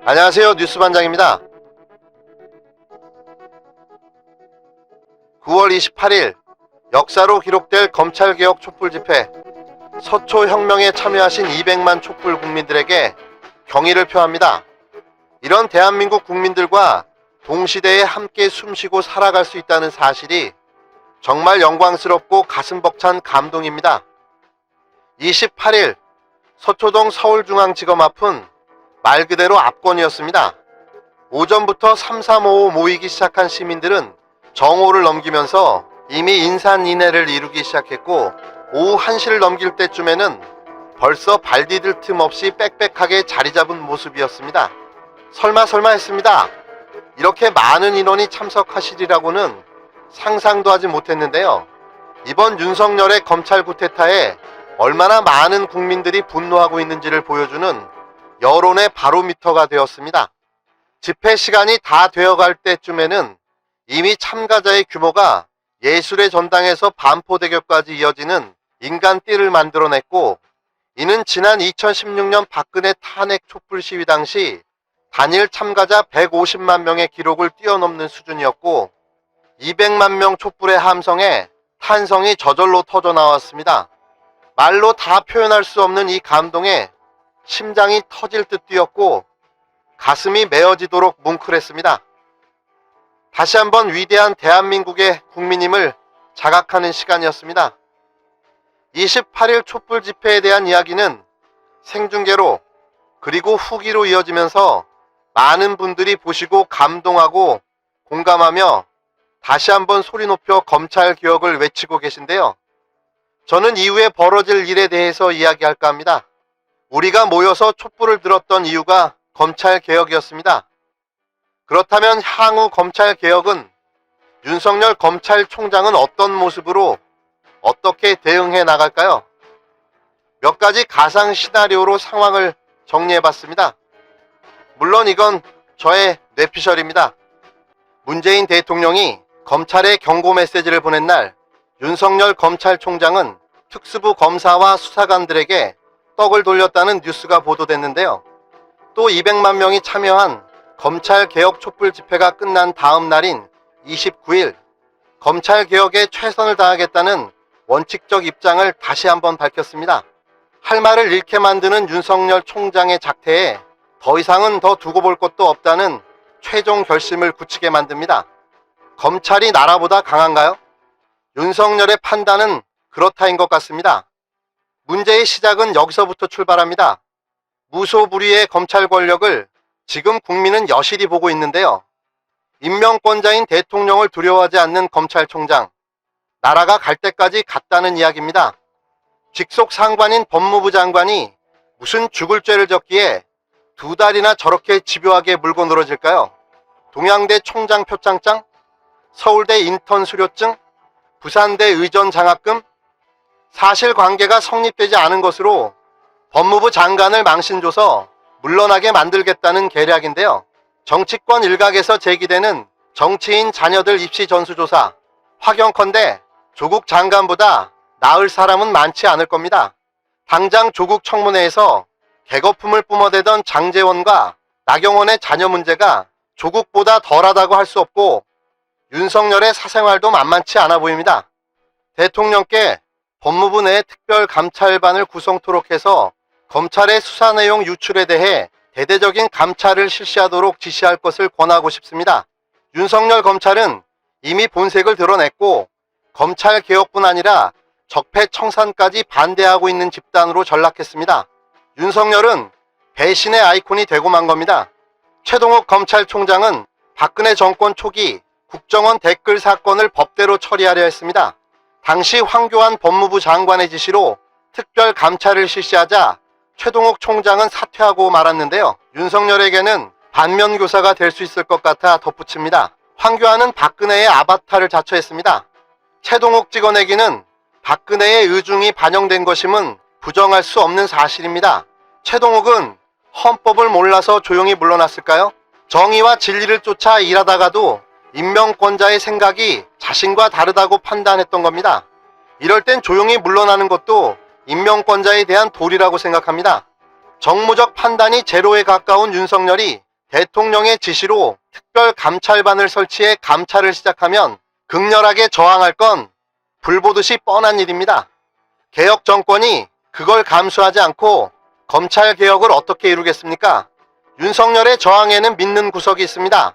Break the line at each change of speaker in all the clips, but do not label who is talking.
안녕하세요. 뉴스반장입니다. 9월 28일 역사로 기록될 검찰개혁 촛불집회, 서초혁명에 참여하신 200만 촛불 국민들에게 경의를 표합니다. 이런 대한민국 국민들과 동시대에 함께 숨쉬고 살아갈 수 있다는 사실이 정말 영광스럽고 가슴 벅찬 감동입니다. 28일 서초동 서울중앙지검 앞은 말 그대로 압권이었습니다. 오전부터 3355 모이기 시작한 시민들은 정오를 넘기면서 이미 인산인해를 이루기 시작했고, 오후 1시를 넘길 때쯤에는 벌써 발 디딜 틈 없이 빽빽하게 자리 잡은 모습이었습니다. 설마 했습니다. 이렇게 많은 인원이 참석하시리라고는 상상도 하지 못했는데요. 이번 윤석열의 검찰 쿠데타에 얼마나 많은 국민들이 분노하고 있는지를 보여주는 여론의 바로미터가 되었습니다. 집회 시간이 다 되어갈 때쯤에는 이미 참가자의 규모가 예술의 전당에서 반포대교까지 이어지는 인간띠를 만들어냈고, 이는 지난 2016년 박근혜 탄핵 촛불 시위 당시 단일 참가자 150만 명의 기록을 뛰어넘는 수준이었고, 200만 명 촛불의 함성에 탄성이 저절로 터져나왔습니다. 말로 다 표현할 수 없는 이 감동에 심장이 터질 듯 뛰었고 가슴이 메어지도록 뭉클했습니다. 다시 한번 위대한 대한민국의 국민임을 자각하는 시간이었습니다. 28일 촛불 집회에 대한 이야기는 생중계로 그리고 후기로 이어지면서 많은 분들이 보시고 감동하고 공감하며 다시 한번 소리 높여 검찰 개혁을 외치고 계신데요. 저는 이후에 벌어질 일에 대해서 이야기할까 합니다. 우리가 모여서 촛불을 들었던 이유가 검찰 개혁이었습니다. 그렇다면 향후 검찰 개혁은 윤석열 검찰총장은 어떤 모습으로 어떻게 대응해 나갈까요? 몇 가지 가상 시나리오로 상황을 정리해봤습니다. 물론 이건 저의 뇌피셜입니다. 문재인 대통령이 검찰에 경고 메시지를 보낸 날 윤석열 검찰총장은 특수부 검사와 수사관들에게 떡을 돌렸다는 뉴스가 보도됐는데요. 또 200만 명이 참여한 검찰개혁 촛불 집회가 끝난 다음 날인 29일 검찰개혁에 최선을 다하겠다는 원칙적 입장을 다시 한번 밝혔습니다. 할 말을 잃게 만드는 윤석열 총장의 작태에 더 이상은 더 두고 볼 것도 없다는 최종 결심을 굳히게 만듭니다. 검찰이 나라보다 강한가요? 윤석열의 판단은 그렇다인 것 같습니다. 문제의 시작은 여기서부터 출발합니다. 무소불위의 검찰 권력을 지금 국민은 여실히 보고 있는데요. 임명권자인 대통령을 두려워하지 않는 검찰총장, 나라가 갈 때까지 갔다는 이야기입니다. 직속 상관인 법무부 장관이 무슨 죽을 죄를 졌기에 2달이나 저렇게 집요하게 물고 늘어질까요? 동양대 총장 표창장? 서울대 인턴 수료증? 부산대 의전 장학금? 사실관계가 성립되지 않은 것으로 법무부 장관을 망신줘서 물러나게 만들겠다는 계략인데요. 정치권 일각에서 제기되는 정치인 자녀들 입시 전수조사, 확연컨대 조국 장관보다 나을 사람은 많지 않을 겁니다. 당장 조국 청문회에서 개거품을 뿜어대던 장제원과 나경원의 자녀 문제가 조국보다 덜하다고 할 수 없고, 윤석열의 사생활도 만만치 않아 보입니다. 대통령께 법무부 내 특별감찰반을 구성토록 해서 검찰의 수사 내용 유출에 대해 대대적인 감찰을 실시하도록 지시할 것을 권하고 싶습니다. 윤석열 검찰은 이미 본색을 드러냈고 검찰 개혁뿐 아니라 적폐청산까지 반대하고 있는 집단으로 전락했습니다. 윤석열은 배신의 아이콘이 되고 만 겁니다. 최동욱 검찰총장은 박근혜 정권 초기 국정원 댓글 사건을 법대로 처리하려 했습니다. 당시 황교안 법무부 장관의 지시로 특별 감찰을 실시하자 최동욱 총장은 사퇴하고 말았는데요. 윤석열에게는 반면교사가 될 수 있을 것 같아 덧붙입니다. 황교안은 박근혜의 아바타를 자처했습니다. 최동욱 찍어내기는 박근혜의 의중이 반영된 것임은 부정할 수 없는 사실입니다. 최동욱은 헌법을 몰라서 조용히 물러났을까요? 정의와 진리를 쫓아 일하다가도 임명권자의 생각이 자신과 다르다고 판단했던 겁니다. 이럴 땐 조용히 물러나는 것도 임명권자에 대한 도리라고 생각합니다. 정무적 판단이 제로에 가까운 윤석열이 대통령의 지시로 특별감찰반을 설치해 감찰을 시작하면 극렬하게 저항할 건 불보듯이 뻔한 일입니다. 개혁 정권이 그걸 감수하지 않고 검찰개혁을 어떻게 이루겠습니까? 윤석열의 저항에는 믿는 구석이 있습니다.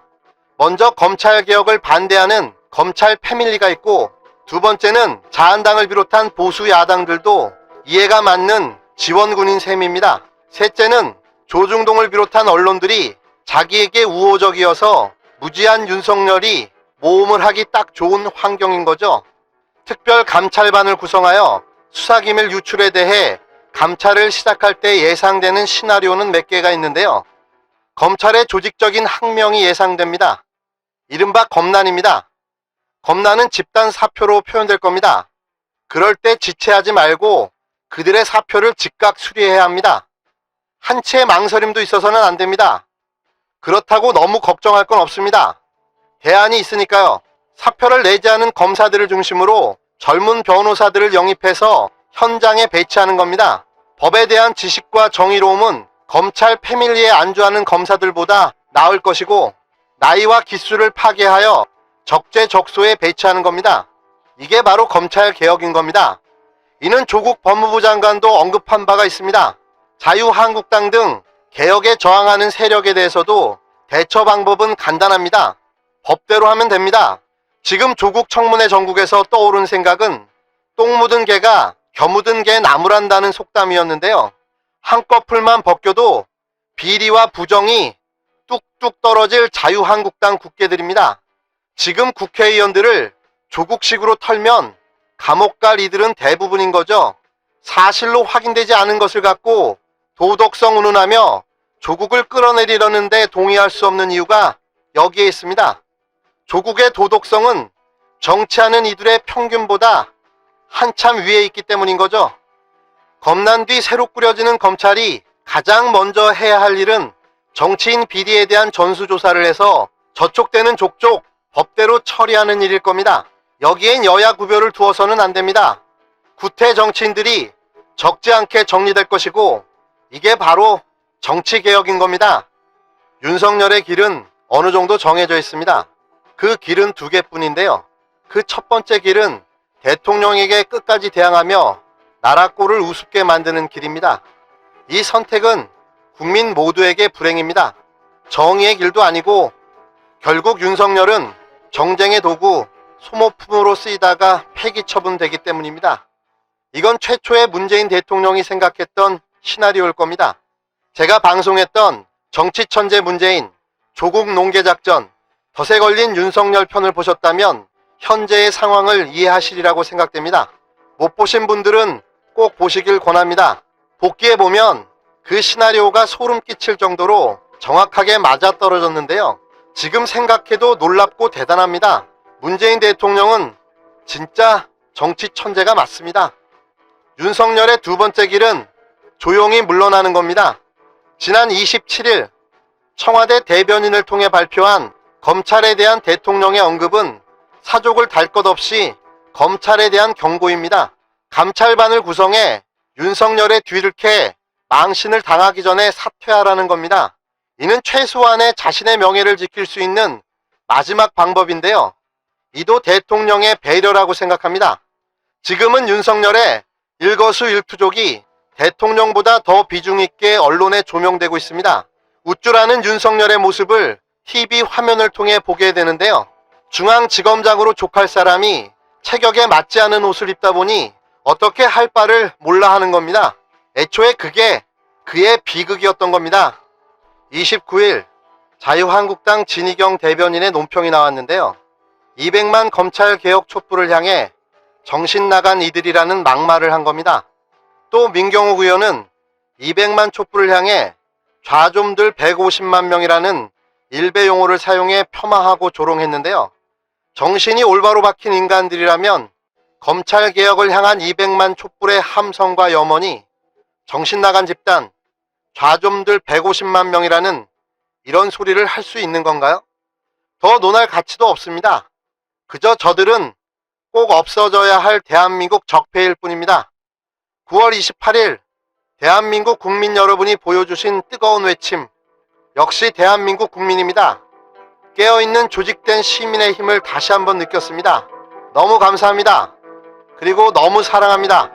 먼저 검찰개혁을 반대하는 검찰 패밀리가 있고, 두 번째는 자한당을 비롯한 보수 야당들도 이해가 맞는 지원군인 셈입니다. 셋째는 조중동을 비롯한 언론들이 자기에게 우호적이어서 무지한 윤석열이 모험을 하기 딱 좋은 환경인 거죠. 특별감찰반을 구성하여 수사기밀 유출에 대해 감찰을 시작할 때 예상되는 시나리오는 몇 개가 있는데요. 검찰의 조직적인 항명이 예상됩니다. 이른바 검난입니다. 검난은 집단 사표로 표현될 겁니다. 그럴 때 지체하지 말고 그들의 사표를 즉각 수리해야 합니다. 한치의 망설임도 있어서는 안 됩니다. 그렇다고 너무 걱정할 건 없습니다. 대안이 있으니까요. 사표를 내지 않은 검사들을 중심으로 젊은 변호사들을 영입해서 현장에 배치하는 겁니다. 법에 대한 지식과 정의로움은 검찰 패밀리에 안주하는 검사들보다 나을 것이고, 나이와 기수를 파괴하여 적재적소에 배치하는 겁니다. 이게 바로 검찰 개혁인 겁니다. 이는 조국 법무부 장관도 언급한 바가 있습니다. 자유한국당 등 개혁에 저항하는 세력에 대해서도 대처 방법은 간단합니다. 법대로 하면 됩니다. 지금 조국 청문회 전국에서 떠오른 생각은 똥 묻은 개가 겨 묻은 개 나무란다는 속담이었는데요. 한꺼풀만 벗겨도 비리와 부정이 뚝뚝 떨어질 자유한국당 국회들입니다. 지금 국회의원들을 조국식으로 털면 감옥 갈 이들은 대부분인 거죠. 사실로 확인되지 않은 것을 갖고 도덕성 운운하며 조국을 끌어내리려는데 동의할 수 없는 이유가 여기에 있습니다. 조국의 도덕성은 정치하는 이들의 평균보다 한참 위에 있기 때문인 거죠. 검난 뒤 새로 꾸려지는 검찰이 가장 먼저 해야 할 일은 정치인 비리에 대한 전수조사를 해서 저촉되는 족족 법대로 처리하는 일일 겁니다. 여기엔 여야 구별을 두어서는 안 됩니다. 구태 정치인들이 적지 않게 정리될 것이고, 이게 바로 정치개혁인 겁니다. 윤석열의 길은 어느 정도 정해져 있습니다. 그 길은 두 개뿐인데요. 그 첫 번째 길은 대통령에게 끝까지 대항하며 나라 꼴을 우습게 만드는 길입니다. 이 선택은 국민 모두에게 불행입니다. 정의의 길도 아니고 결국 윤석열은 정쟁의 도구, 소모품으로 쓰이다가 폐기 처분되기 때문입니다. 이건 최초의 문재인 대통령이 생각했던 시나리오일 겁니다. 제가 방송했던 정치천재 문재인, 조국 농계작전, 덫에 걸린 윤석열 편을 보셨다면 현재의 상황을 이해하시리라고 생각됩니다. 못 보신 분들은 꼭 보시길 권합니다. 복귀해보면 그 시나리오가 소름 끼칠 정도로 정확하게 맞아떨어졌는데요. 지금 생각해도 놀랍고 대단합니다. 문재인 대통령은 진짜 정치 천재가 맞습니다. 윤석열의 두 번째 길은 조용히 물러나는 겁니다. 지난 27일 청와대 대변인을 통해 발표한 검찰에 대한 대통령의 언급은 사족을 달 것 없이 검찰에 대한 경고입니다. 감찰반을 구성해 윤석열의 뒤를 캐 망신을 당하기 전에 사퇴하라는 겁니다. 이는 최소한의 자신의 명예를 지킬 수 있는 마지막 방법인데요. 이도 대통령의 배려라고 생각합니다. 지금은 윤석열의 일거수일투족이 대통령보다 더 비중 있게 언론에 조명되고 있습니다. 우쭐하는 윤석열의 모습을 TV 화면을 통해 보게 되는데요. 중앙지검장으로 족할 사람이 체격에 맞지 않은 옷을 입다 보니 어떻게 할 바를 몰라 하는 겁니다. 애초에 그게 그의 비극이었던 겁니다. 29일 자유한국당 진희경 대변인의 논평이 나왔는데요. 200만 검찰개혁 촛불을 향해 정신 나간 이들이라는 막말을 한 겁니다. 또 민경욱 의원은 200만 촛불을 향해 좌좀들 150만 명이라는 일베 용어를 사용해 폄하하고 조롱했는데요. 정신이 올바로 박힌 인간들이라면 검찰개혁을 향한 200만 촛불의 함성과 염원이 정신 나간 집단, 좌좀들 150만 명이라는 이런 소리를 할 수 있는 건가요? 더 논할 가치도 없습니다. 그저 저들은 꼭 없어져야 할 대한민국 적폐일 뿐입니다. 9월 28일 대한민국 국민 여러분이 보여주신 뜨거운 외침, 역시 대한민국 국민입니다. 깨어있는 조직된 시민의 힘을 다시 한번 느꼈습니다. 너무 감사합니다. 그리고 너무 사랑합니다.